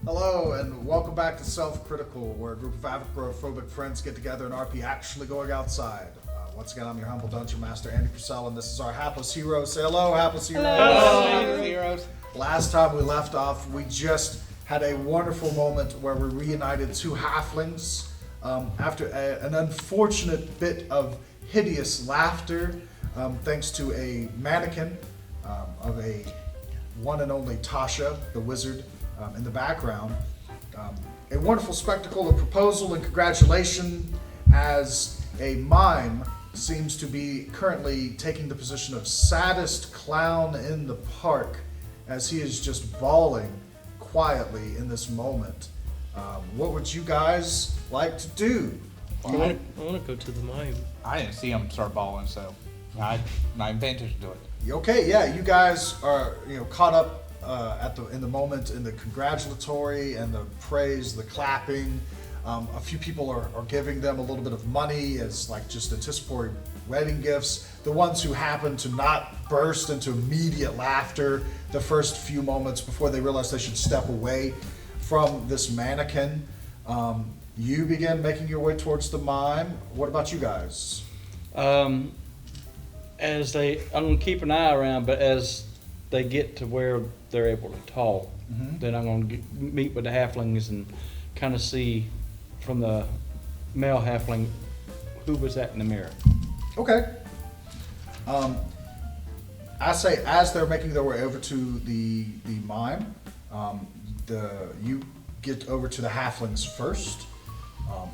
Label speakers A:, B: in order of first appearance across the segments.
A: Hello, and welcome back to Self-Critical, where a group of agoraphobic friends get together and RP actually going outside. Once again, I'm your humble dungeon master, Andy Purcell, and this is our Hapless Heroes. Say hello, Hapless Heroes.
B: Hello, heroes.
A: Last time we left off, we just had a wonderful moment where we reunited two halflings after an unfortunate bit of hideous laughter, thanks to a mannequin of a one and only Tasha, the wizard, in the background. A wonderful spectacle of proposal and congratulation as a mime seems to be currently taking the position of saddest clown in the park as he is just bawling quietly in this moment. What would you guys like to do?
C: I want to go to the mime.
B: I didn't see him start balling, so I'm not even paying attention to it.
A: Okay, yeah, you guys are caught up in the moment in the congratulatory and the praise, the clapping. A few people are giving them a little bit of money as like just anticipatory wedding gifts. The ones who happen to not burst into immediate laughter the first few moments before they realize they should step away from this mannequin. You begin making your way towards the mime. What about you guys?
C: I'm gonna keep an eye around, but as they get to where they're able to talk, then I'm gonna meet with the halflings and kind of see from the male halfling who was that in the mirror.
A: Okay. I say as they're making their way over to the mime, you get over to the halflings first.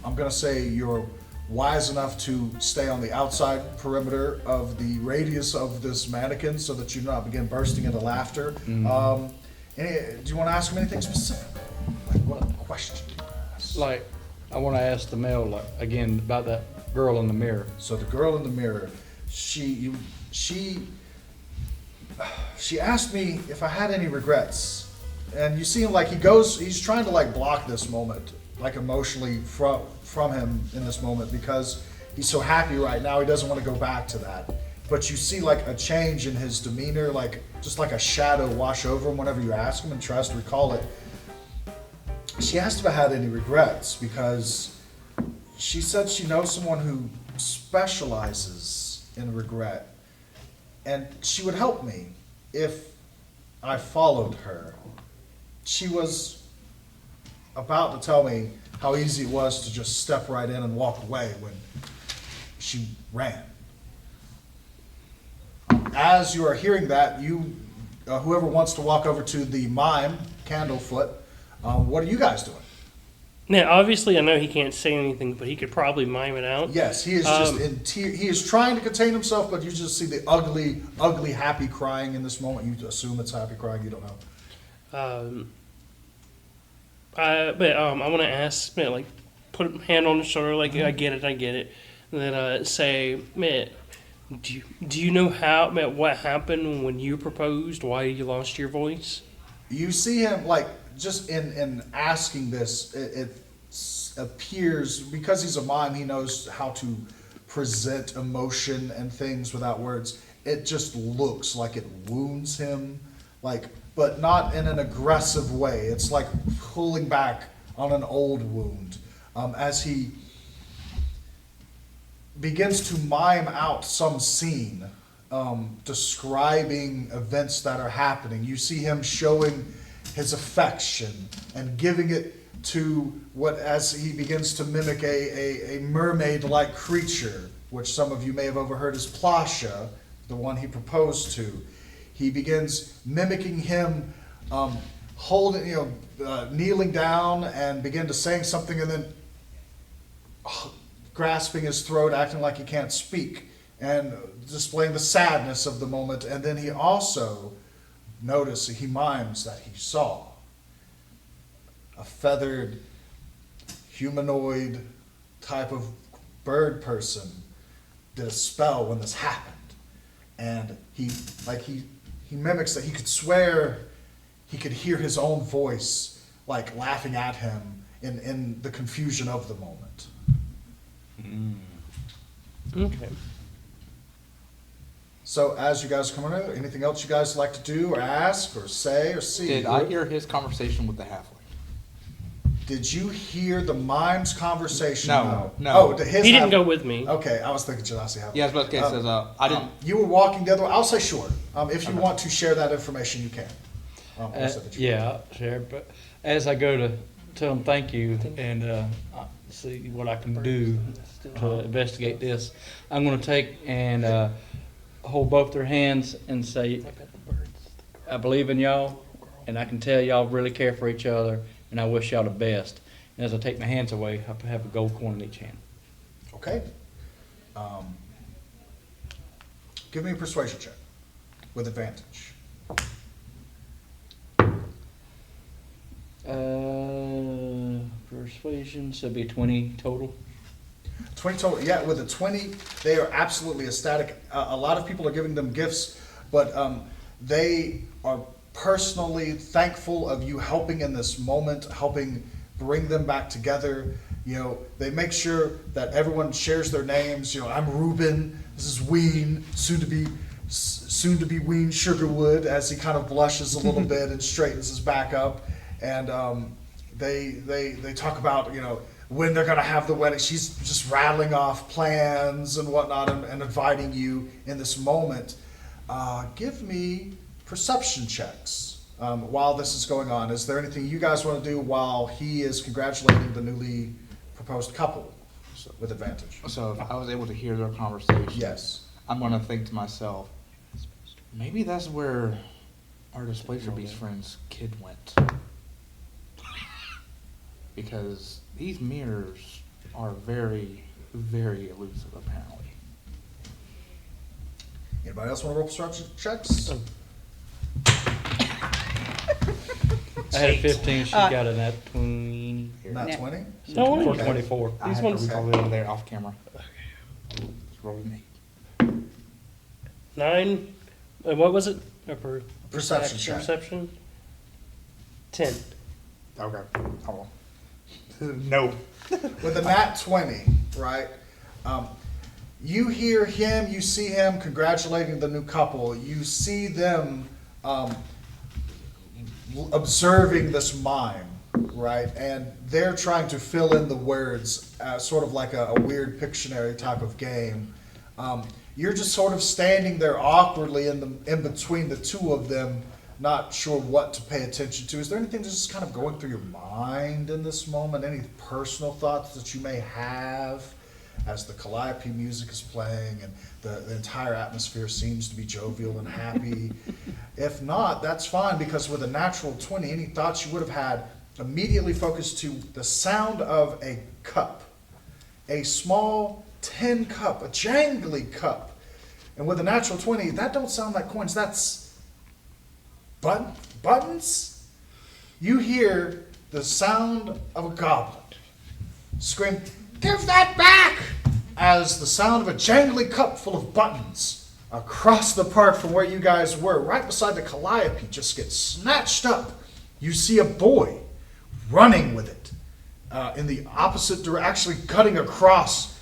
A: I'm gonna say you're wise enough to stay on the outside perimeter of the radius of this mannequin so that you do not begin bursting into laughter. Do you want to ask him anything specific? Like what question do you want to ask?
C: Like, I want to ask the male again about that girl in the mirror.
A: So the girl in the mirror, she asked me if I had any regrets, and you see him like he's trying to like block this moment, like emotionally from him in this moment because he's so happy right now. He doesn't want to go back to that. But you see like a change in his demeanor, like just like a shadow wash over him whenever you ask him and tries to recall it. She asked if I had any regrets because she said she knows someone who specializes in regret, and she would help me if I followed her. She was about to tell me how easy it was to just step right in and walk away when she ran. As you are hearing that, whoever wants to walk over to the mime, Candlefoot, what are you guys doing?
D: Now, obviously, I know he can't say anything, but he could probably mime it out.
A: Yes, he is just in tears. He is trying to contain himself, but you just see the ugly, ugly, happy crying in this moment. You assume it's happy crying. You don't know.
D: I want to ask, man, like, put a hand on the shoulder, like, I get it. And then say, man, do you know what happened when you proposed? Why you lost your voice?
A: You see him, like, just in asking this, it appears, because he's a mime, he knows how to present emotion and things without words. It just looks like it wounds him, like, but not in an aggressive way. It's like pulling back on an old wound. As he begins to mime out some scene, describing events that are happening. You see him showing his affection and giving it to as he begins to mimic a mermaid-like creature, which some of you may have overheard as Plasha, the one he proposed to. He begins mimicking him, kneeling down and begin to saying something and then grasping his throat, acting like he can't speak and displaying the sadness of the moment. And then he also he mimes that he saw a feathered humanoid type of bird person did a spell when this happened. And he mimics that he could swear he could hear his own voice like laughing at him in the confusion of the moment.
D: Okay.
A: So as you guys come in, anything else you guys like to do or ask or say or see?
B: Did I hear his conversation with the halfling?
A: Did you hear the mime's conversation?
B: No.
A: Oh, did his
D: He didn't
A: have-
D: go with me.
A: Okay, I was thinking Janasi had.
B: Yeah, I was about to say, says, I didn't.
A: You were walking the other way. I'll say sure. If you want to share that information, you can. I'll say that you can.
C: Yeah, sure. But as I go to tell them thank you and see what I can do to investigate this, I'm going to take and hold both their hands and say, I believe in y'all, and I can tell y'all really care for each other, and I wish y'all the best. And as I take my hands away, I have a gold coin in each hand.
A: Okay. Give me a persuasion check with advantage.
C: Persuasion, so it'd be 20 total.
A: 20 total. Yeah, with a 20, they are absolutely ecstatic. A lot of people are giving them gifts, but they are personally thankful of you helping in this moment, helping bring them back together. You know, they make sure that everyone shares their names. You know, I'm Ruben. This is Ween, soon to be Ween Sugarwood, as he kind of blushes a little bit and straightens his back up. And they talk about, you know, when they're gonna have the wedding. She's just rattling off plans and whatnot and inviting you in this moment. Give me perception checks while this is going on. Is there anything you guys want to do while he is congratulating the newly proposed couple with advantage?
B: So if I was able to hear their conversation,
A: Yes.
B: I'm going to think to myself, maybe that's where our Displacer Beast friend's kid went. Because these mirrors are very, very elusive, apparently.
A: Anybody else want to roll perception checks?
C: I had a 15, she got a nat 20.
A: Not
E: Yeah.
A: 20?
D: No,
C: For
A: Okay.
C: 24.
B: I
D: These
B: have to
D: ones-
B: recall it over there off camera. It's rolling me.
D: 9. What was it?
A: Perception check.
D: Perception. 10.
B: Okay. Oh. No.
A: With a nat 20, right? You hear him, you see him congratulating the new couple. You see them observing this mime, right? And they're trying to fill in the words, sort of like a weird Pictionary type of game. You're just sort of standing there awkwardly in between the two of them, not sure what to pay attention to. Is there anything that's just kind of going through your mind in this moment? Any personal thoughts that you may have as the Calliope music is playing and the entire atmosphere seems to be jovial and happy? If not, that's fine, because with a natural 20, any thoughts you would have had immediately focus to the sound of a cup, a small tin cup, a jangly cup. And with a natural 20, that don't sound like coins, that's buttons. You hear the sound of a goblin scream, "Give that back!" as the sound of a jangly cup full of buttons across the park from where you guys were, right beside the Calliope, just gets snatched up. You see a boy running with it in the opposite direction, actually cutting across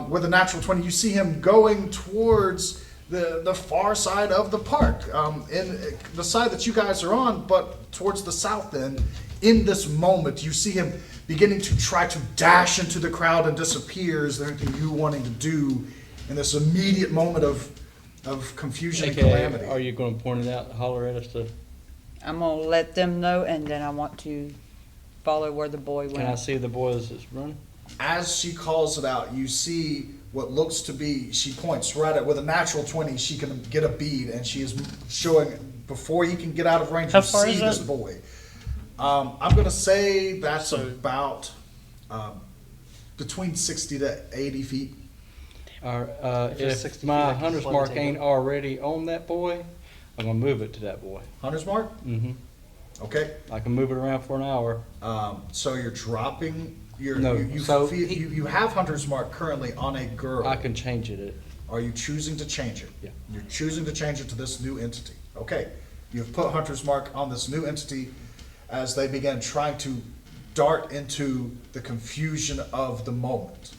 A: with a natural 20. You see him going towards the far side of the park, in the side that you guys are on, but towards the south end. In this moment, you see him beginning to try to dash into the crowd and disappear. Is there anything you wanting to do in this immediate moment of confusion and calamity?
C: Are you going to point it out, holler at us to?
E: I'm gonna let them know, and then I want to follow where the boy went.
C: Can I see the boy that's running?
A: As she calls it out, you see what looks to be, she points right at, with a natural 20, she can get a bead, and she is showing, before he can get out of range,
D: How
A: you
D: far
A: see
D: is
A: this
D: that?
A: boy. I'm going to say that's
D: So-
A: about between 60 to 80 feet.
C: If
F: 60
C: my
F: feet, I can
C: hunter's
F: plug
C: mark
F: the table.
C: ain't already on that boy, I'm going to move it to that boy.
A: Hunter's mark?
C: Mm-hmm.
A: Okay.
C: I can move it around for an hour.
A: So you're dropping your,
C: No, so
A: you have Hunter's mark currently on a girl.
C: I can change it.
A: Are you choosing to change it?
C: Yeah.
A: You're choosing to change it to this new entity. Okay. You've put Hunter's mark on this new entity as they begin trying to dart into the confusion of the moment.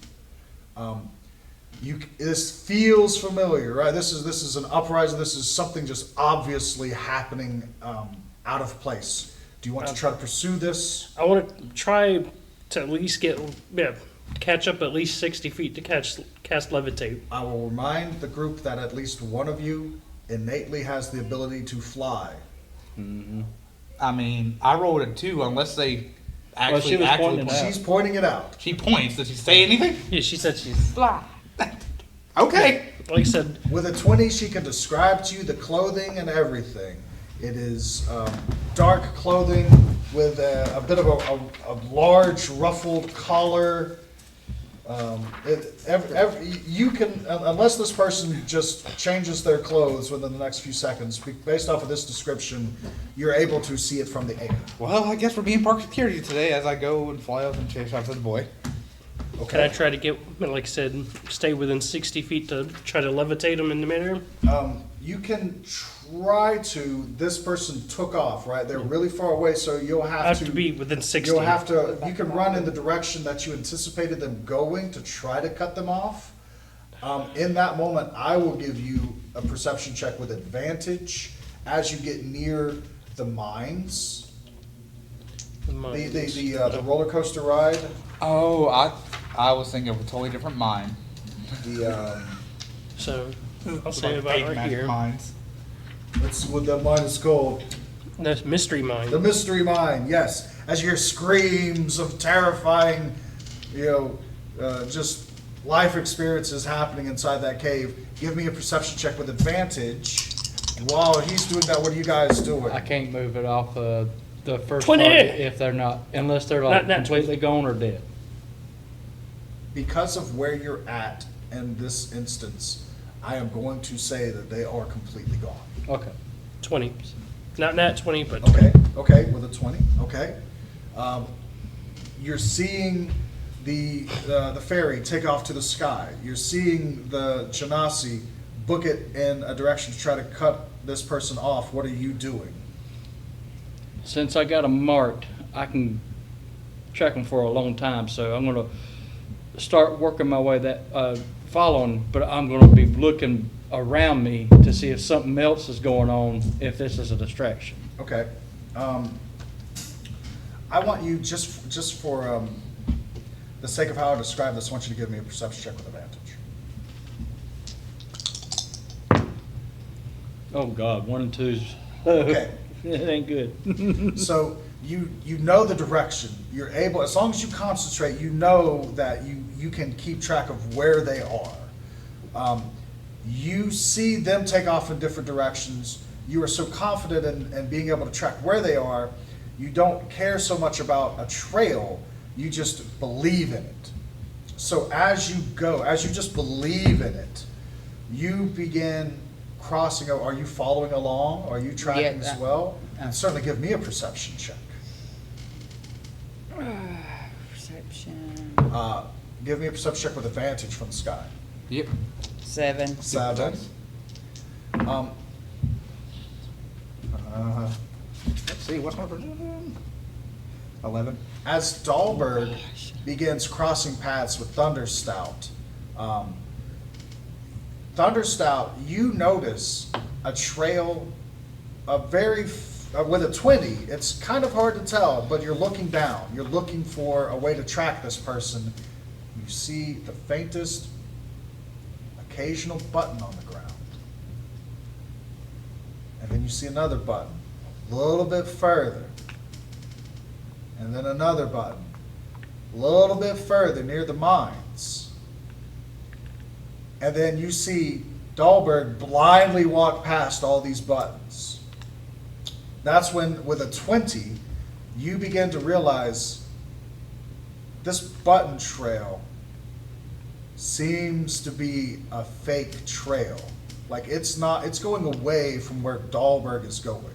A: This feels familiar, right? This is an uprising. This is something just obviously happening out of place Do you want to try to pursue this?
D: I want to try to at least catch up at least 60 feet to cast levitate.
A: I will remind the group that at least one of you innately has the ability to fly.
B: I mean, I rolled a 2 unless they actually
C: she was pointing
B: point.
C: it out.
A: She's pointing it out.
B: She points. Does she say anything?
D: Yeah, she said she's fly.
B: Okay.
D: Like I said,
A: With a 20, she can describe to you the clothing and everything. It is dark clothing with a bit of a large ruffled collar. You can, unless this person just changes their clothes within the next few seconds, based off of this description, you're able to see it from the air.
B: Well, I guess we're being park security today as I go and fly up and chase after the boy.
D: can I try to get, like I said, stay within 60 feet to try to levitate him in the midair?
A: You can try to. This person took off, right? They're really far away, so you'll
D: I
A: have
D: have to be within 60.
A: You'll have to. You can run in the direction that you anticipated them going to try to cut them off. In that moment, I will give you a perception check with advantage as you get near the mines. The roller coaster ride.
B: Oh, I was thinking of a totally different mine.
D: So I'll say about right here.
B: Mines.
A: That's what that mine is called.
D: The mystery mine.
A: The mystery mine. Yes, as you hear screams of terrifying, just life experiences happening inside that cave. Give me a perception check with advantage. And while he's doing that, what are you guys doing?
C: I can't move it off the first
D: 20.
C: target if they're not, unless they're like
D: Not
C: completely gone or dead.
A: Because of where you're at in this instance, I am going to say that they are completely gone.
C: Okay.
D: 20. Not nat 20, but 20.
A: Okay, with a 20, okay. You're seeing the ferry take off to the sky. You're seeing the Genasi book it in a direction to try to cut this person off. What are you doing?
C: Since I got them marked, I can track them for a long time, so I'm going to start working my way following, but I'm going to be looking around me to see if something else is going on, if this is a distraction.
A: Okay. I want you, just for the sake of how I describe this, I want you to give me a perception check with advantage.
C: Oh God, 1 and 2's.
A: Okay.
C: It ain't good.
A: So you know the direction. You're able, as long as you concentrate, you know that you can keep track of where they are. You see them take off in different directions. You are so confident in being able to track where they are, you don't care so much about a trail, you just believe in it. So as you go, as you just believe in it, you begin crossing. Are you following along? Are you tracking as well? And certainly give me a perception check.
E: Perception.
A: Give me a perception check with advantage from the sky.
B: Yep.
E: 7.
A: 7.
B: Let's see, what's my perception? 11.
A: As Dahlberg begins crossing paths with Thunderstout, Thunderstout, you notice a trail, with a 20, it's kind of hard to tell, but you're looking down. You're looking for a way to track this person. You see the faintest occasional button on the ground. And then you see another button, a little bit further. And then another button, a little bit further near the mines. And then you see Dahlberg blindly walk past all these buttons. That's when, with a 20, you begin to realize this button trail seems to be a fake trail. Like it's going away from where Dahlberg is going.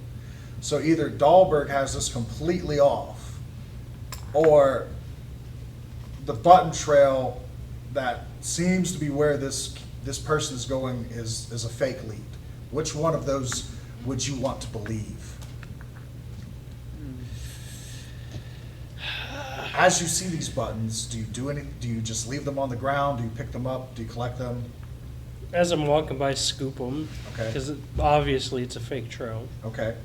A: So either Dahlberg has this completely off, or the button trail that seems to be where this person is going is a fake lead. Which one of those would you want to believe? As you see these buttons, do you do anything? Do you just leave them on the ground? Do you pick them up? Do you collect them?
D: As I'm walking by, scoop them.
A: Okay.
D: Because obviously it's a fake trail.
A: Okay.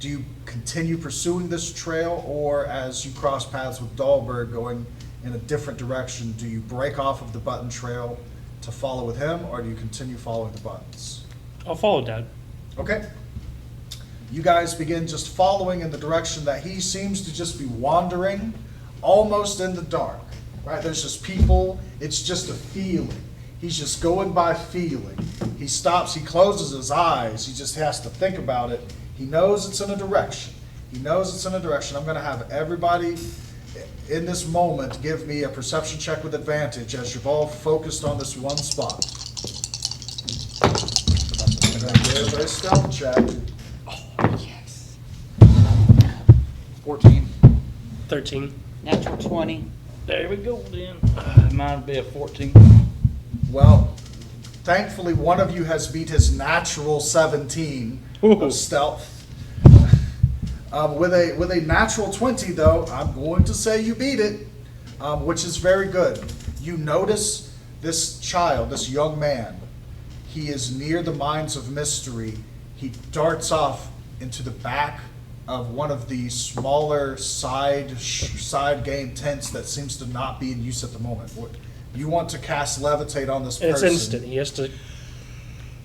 A: Do you continue pursuing this trail, or as you cross paths with Dahlberg going in a different direction, do you break off of the button trail to follow with him, or do you continue following the buttons?
D: I'll follow Dad.
A: Okay. You guys begin just following in the direction that he seems to just be wandering, almost in the dark, right? There's just people, it's just a feeling. He's just going by feeling. He stops, he closes his eyes, he just has to think about it. He knows it's in a direction. He knows it's in a direction. I'm going to have everybody in this moment give me a perception check with advantage as you've all focused on this one spot. I'm going to give a stealth check.
B: 14.
D: 13.
E: Natural 20.
C: There we go then. Mine would be a 14.
A: Well, thankfully one of you has beat his natural 17
D: Ooh.
A: of stealth. With a natural 20, though, I'm going to say you beat it, which is very good. You notice this child, this young man, he is near the Mines of Mystery. He darts off into the back of one of the smaller side game tents that seems to not be in use at the moment. You want to cast Levitate on this
D: And it's
A: person.
D: instant. He has to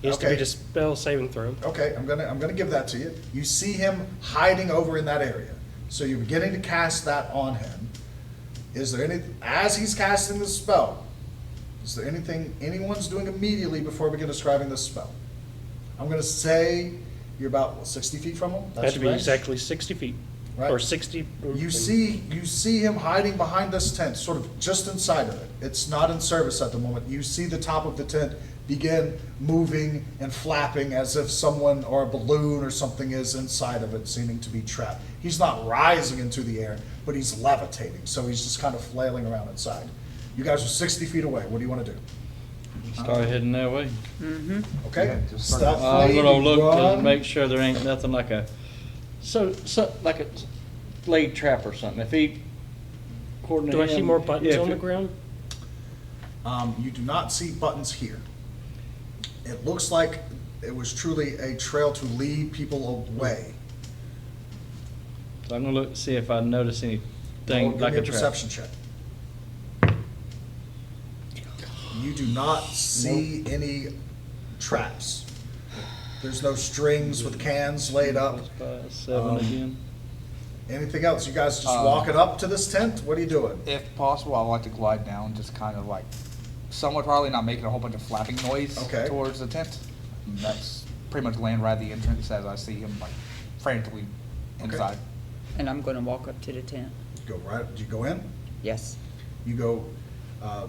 A: Okay.
D: beat a spell saving throw.
A: Okay, I'm gonna give that to you. You see him hiding over in that area, so you're beginning to cast that on him. Is there any, as he's casting the spell, is there anything anyone's doing immediately before we begin describing this spell? I'm gonna say you're about 60 feet from him.
D: Had
A: That's
D: to
A: your
D: be
A: range?
D: exactly 60 feet.
A: Right.
D: Or 60.
A: You see him hiding behind this tent, sort of just inside of it. It's not in service at the moment. You see the top of the tent begin moving and flapping as if someone or a balloon or something is inside of it, seeming to be trapped. He's not rising into the air, but he's levitating, so he's just kind of flailing around inside. You guys are 60 feet away. What do you want to do?
C: Start heading that way.
A: Okay?
B: Yeah, just start-
A: Stealthily
C: I'm gonna look
A: run.
C: to make sure there ain't nothing like a, so like a laid trap or something. If he, according to
D: Do I see
C: him-
D: more buttons
C: yeah, if
D: on the
C: it-
D: ground?
A: You do not see buttons here. It looks like it was truly a trail to lead people away.
C: So I'm gonna look, see if I notice anything
A: Give
C: like
A: me
C: a
A: a
C: trap.
A: perception check. You do not see any traps. There's no strings with cans laid up.
C: 7 again.
A: Anything else? You guys just
B: Um,
A: walking up to this tent? What are you doing?
B: If possible, I'd like to glide down, just kind of like, somewhat probably not making a whole bunch of flapping noise
A: Okay.
B: towards the tent. And that's pretty much land right at the entrance as I see him like frantically inside.
E: And I'm going to walk up to the tent.
A: Go right. Do you go in?
E: Yes.
A: You go.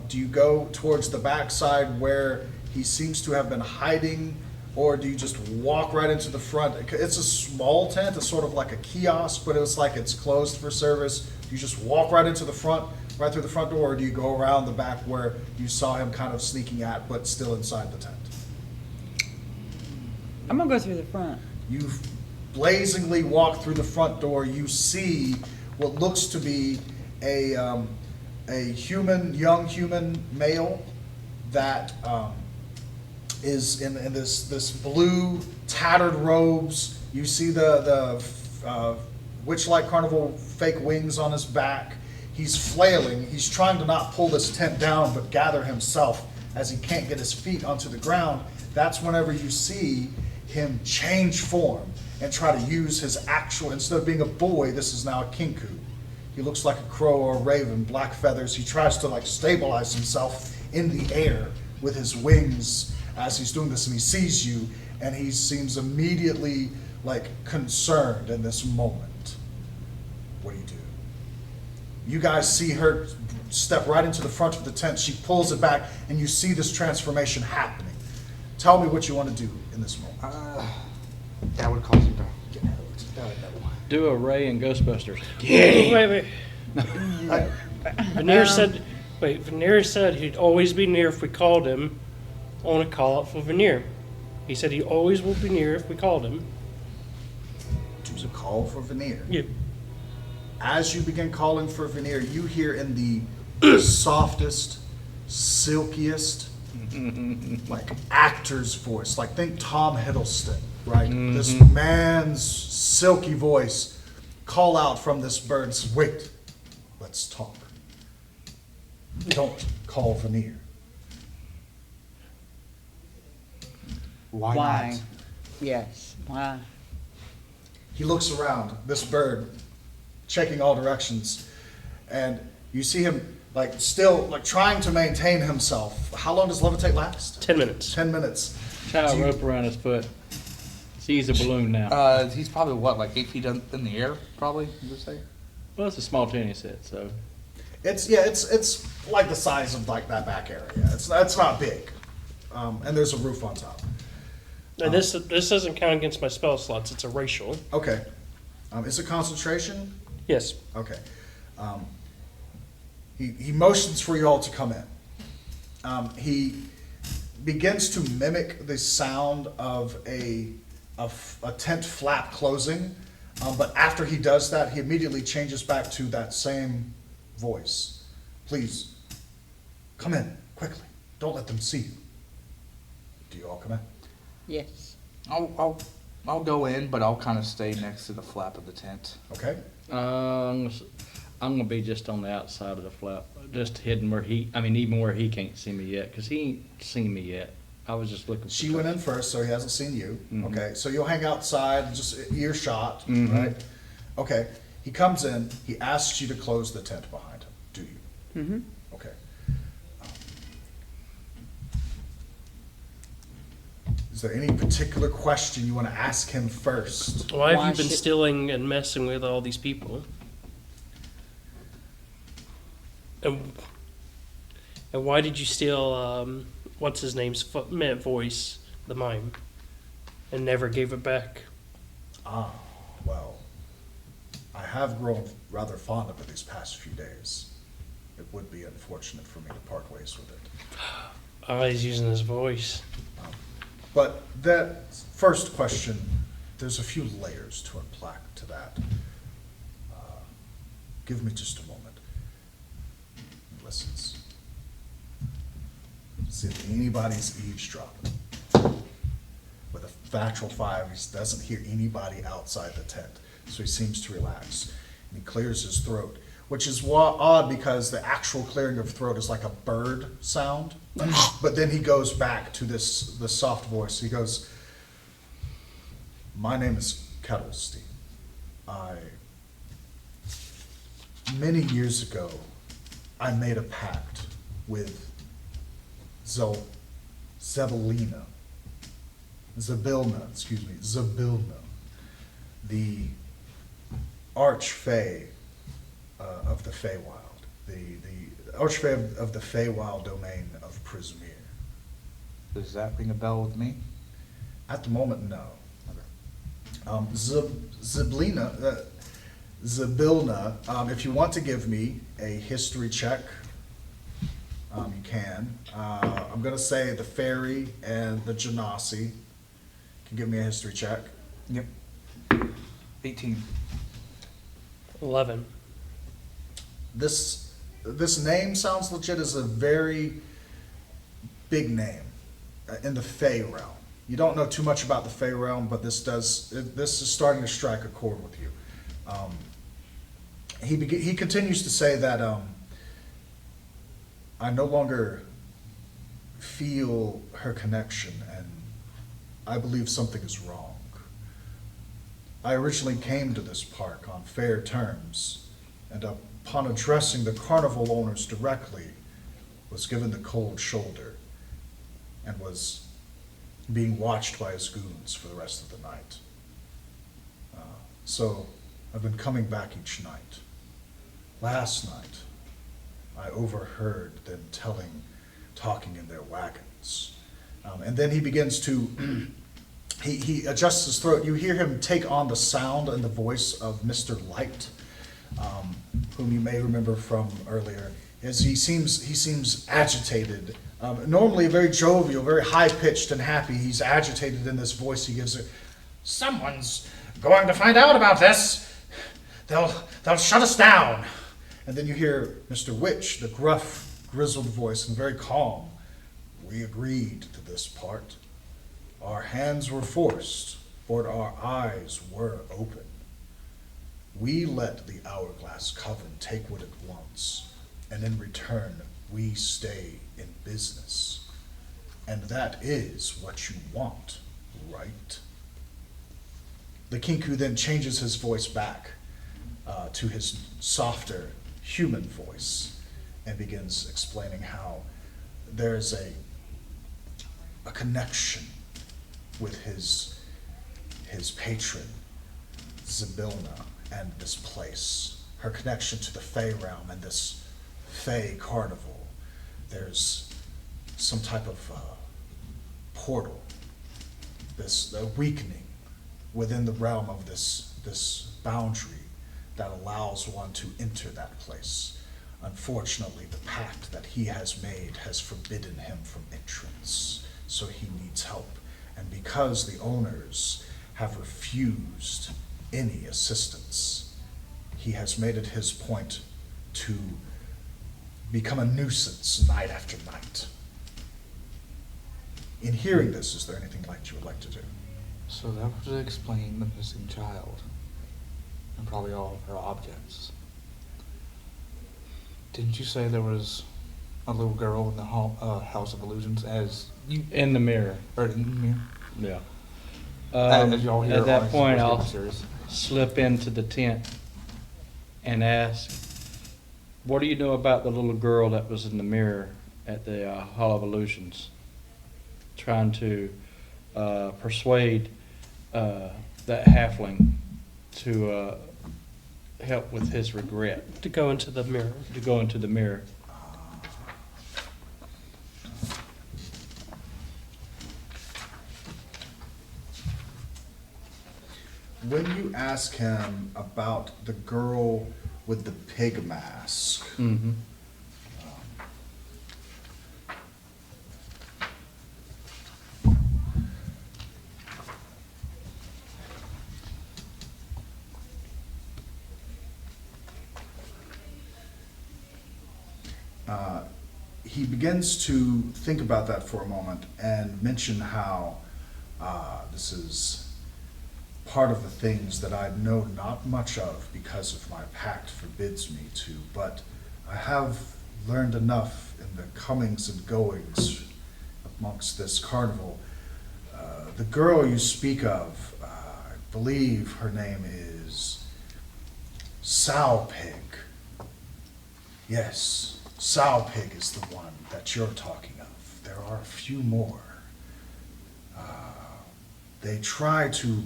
A: Do you go towards the backside where he seems to have been hiding, or do you just walk right into the front? It's a small tent. It's sort of like a kiosk, but it's like it's closed for service. Do you just walk right into the front, right through the front door, or do you go around the back where you saw him kind of sneaking at, but still inside the tent?
E: I'm going to go through the front.
A: You blazingly walk through the front door. You see what looks to be a young human male that is in this blue tattered robes. You see the Witchlight Carnival fake wings on his back. He's flailing. He's trying to not pull this tent down, but gather himself as he can't get his feet onto the ground. That's whenever you see him change form and try to use his actual, instead of being a boy, this is now a kinku. He looks like a crow or a raven, black feathers. He tries to like stabilize himself in the air with his wings as he's doing this, and he sees you, and he seems immediately like concerned in this moment. What do you do? You guys see her step right into the front of the tent. She pulls it back, and you see this transformation happening. Tell me what you want to do in this moment.
B: That would cause him to get hurt.
C: Do a Ray and Ghostbusters.
D: Wait. Veneer said he'd always be near if we called him. I want to call out for Veneer. He said he always will be near if we called him.
A: Choose a call for Veneer.
D: Yeah.
A: As you begin calling for Veneer, you hear in the softest, silkiest, like actor's voice, like think Tom Hiddleston, right? This man's silky voice call out from this bird and says, wait, let's talk. Don't call Veneer.
B: Why
E: Why?
B: not?
E: Yes, why?
A: He looks around, this bird, checking all directions, and you see him like still like trying to maintain himself. How long does levitate last?
D: 10 minutes.
A: 10 minutes.
C: Tie
A: Do
C: a
A: you-
C: rope around his foot. He's a balloon now.
B: He's probably what, like 8 feet in the air, probably, you would say?
C: Well, it's a small tennis set, so.
A: It's like the size of like that back area. It's not big, and there's a roof on top.
D: And this doesn't count against my spell slots. It's a racial.
A: Okay, is it concentration?
D: Yes.
A: Okay. He motions for you all to come in. He begins to mimic the sound of a tent flap closing, but after he does that, he immediately changes back to that same voice. Please, come in, quickly. Don't let them see you. Do you all come in?
E: Yes.
B: I'll go in, but I'll kind of stay next to the flap of the tent.
A: Okay.
C: I'm gonna be just on the outside of the flap, just hidden where even where he can't see me yet, cause he ain't seen me yet. I was just looking.
A: She went in first, so he hasn't seen you.
C: Mhm.
A: Okay, so you'll hang outside, just earshot,
C: Mhm.
A: right? Okay, he comes in, he asks you to close the tent behind him. Do you?
E: Mm-hmm.
A: Okay. Is there any particular question you want to ask him first?
D: Why have
E: Why
D: you been
E: should-
D: stealing and messing with all these people? And why did you steal, what's his name's voice, the mime, and never gave it back?
A: Ah, well, I have grown rather fond of it these past few days. It would be unfortunate for me to part ways with it.
D: Oh, he's using his voice.
A: But that first question, there's a few layers to unpack to that. Give me just a moment. He listens. See if anybody's eavesdropping. With a natural 5, he doesn't hear anybody outside the tent, so he seems to relax. And he clears his throat, which is odd because the actual clearing of throat is like a bird sound. But then he goes back to this soft voice. He goes, "My name is Kettlestein. Many years ago, I made a pact with Zabilna, the Archfey of the Feywild, the Archfey of the Feywild domain of Prismere.
B: Does that ring a bell with me?
A: At the moment, no. Zabilna, if you want to give me a history check, you can. I'm going to say the fairy and the genasi can give me a history check.
B: Yep. 18.
D: 11.
A: This name sounds legit as a very big name in the Fey realm. You don't know too much about the Fey realm, but this is starting to strike a chord with you. He continues to say that I no longer feel her connection, and I believe something is wrong. I originally came to this park on fair terms, and upon addressing the carnival owners directly, was given the cold shoulder, and was being watched by his goons for the rest of the night. So I've been coming back each night. Last night, I overheard them talking in their wagons. And then he begins to, he adjusts his throat. You hear him take on the sound and the voice of Mr. Light, whom you may remember from earlier. As he seems agitated. Normally very jovial, very high-pitched and happy. He's agitated in this voice he gives her. Someone's going to find out about this. They'll shut us down. And then you hear Mr. Witch, the gruff, grizzled voice, and very calm. We agreed to this part. Our hands were forced, for our eyes were open. We let the Hourglass Coven take what it wants, and in return, we stay in business. And that is what you want, right? The Kinku then changes his voice back to his softer human voice and begins explaining how there's a connection with his patron, Zybilna, and this place. Her connection to the Fey realm and this Fey carnival. There's some type of portal, this weakening within the realm of this boundary that allows one to enter that place. Unfortunately, the pact that he has made has forbidden him from entrance, so he needs help. And because the owners have refused any assistance, he has made it his point to become a nuisance night after night. In hearing this, is there anything you would like to do?
B: So that would explain the missing child. And probably all of her objects. Didn't you say there was a little girl in the House of Illusions as you...
C: In the mirror.
B: Or in the mirror?
C: Yeah.
B: As y'all hear
C: At that
B: on
C: point,
B: Super
C: I'll
B: Series.
C: slip into the tent and ask, what do you know about the little girl that was in the mirror at the Hall of Illusions? Trying to persuade that halfling to help with his regret.
D: To go into the mirror.
C: To go into the mirror.
A: When you ask him about the girl with the pig mask,
C: Mm-hmm.
A: he begins to think about that for a moment and mention how this is part of the things that I know not much of because of my pact forbids me to, but I have learned enough in the comings and goings amongst this carnival. The girl you speak of, I believe her name is Sow Pig. Yes, Sow Pig is the one that you're talking of. There are a few more. They try to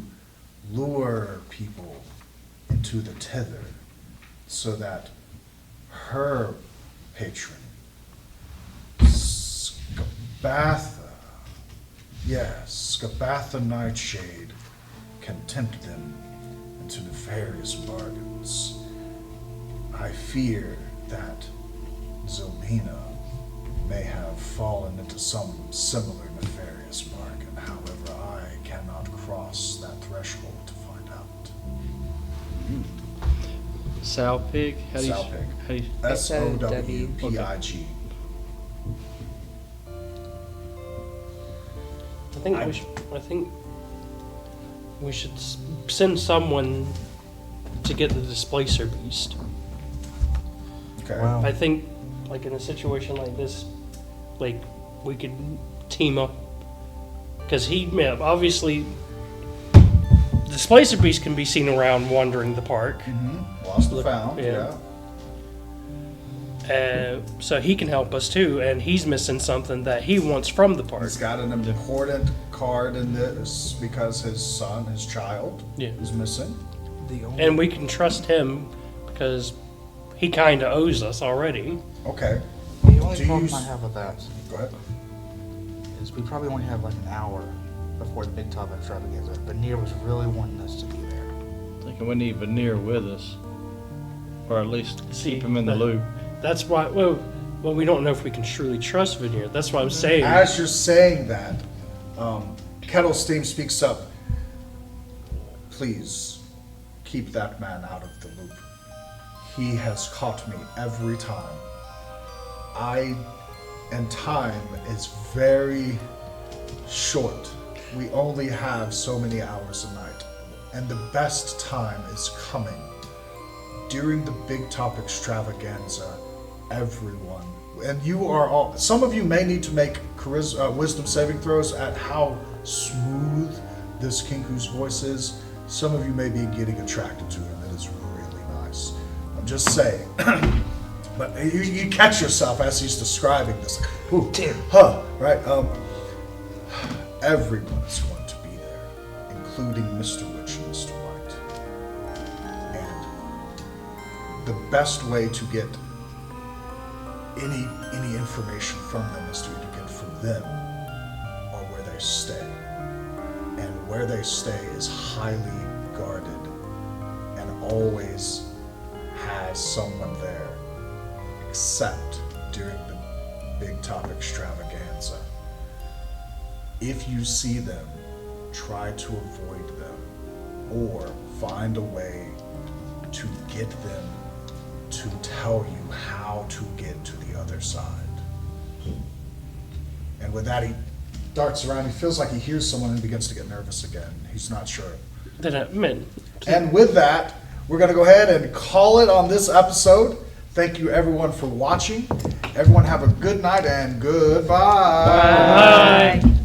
A: lure people into the tether so that her patron, Scabatha, yes, Scabatha Nightshade, can tempt them into nefarious bargains. I fear that Zobina may have fallen into some similar nefarious bargain. However, I cannot cross that threshold to find out.
C: Sow Pig? How do you,
A: Sow Pig.
C: How do you,
A: Sowpig.
D: I think we should send someone to get the displacer beast.
A: Okay.
B: Wow.
D: I think, like in a situation like this, like we could team up because obviously the displacer beast can be seen around wandering the park.
A: Lost and
D: Look,
A: found,
D: yeah.
A: yeah.
D: So he can help us too, and he's missing something that he wants from the park.
A: He's got an important card in this because his son, his child,
D: Yeah.
A: is missing.
D: And we can trust him because he kind of owes us already.
A: Okay.
B: The only
A: Do you
B: problem
A: s-
B: I have with that
A: Go ahead.
B: is we probably only have like an hour before the Big Top Extravaganza. Veneer was really wanting us to be there.
C: thinking we need Veneer with us. Or at least
D: See,
C: keep him in the loop.
D: That's why. Well, we don't know if we can truly trust Veneer. That's what I'm saying.
A: As you're saying that, Kettle Steam speaks up. Please keep that man out of the loop. He has caught me every time. And time is very short we only have so many hours a night, and the best time is coming. During the Big Top Extravaganza, everyone, and you are all, some of you may need to make wisdom saving throws at how smooth this Kinku's voice is. Some of you may be getting attracted to him. It is really nice. I'm just saying. But you catch yourself as he's describing this. Ooh, right? Everyone is going to be there, including Mr. Witch and Mr. White. And the best way to get any information from them is to get from them or where they stay. And where they stay is highly guarded and always has someone there, except during the Big Top Extravaganza. If you see them, try to avoid them or find a way to get them to tell you how to get to the other side. And with that, he darts around. He feels like he hears someone and begins to get nervous again. He's not sure. And with that, we're going to go ahead and call it on this episode. Thank you, everyone, for watching. Everyone have a good night and goodbye.
D: Bye.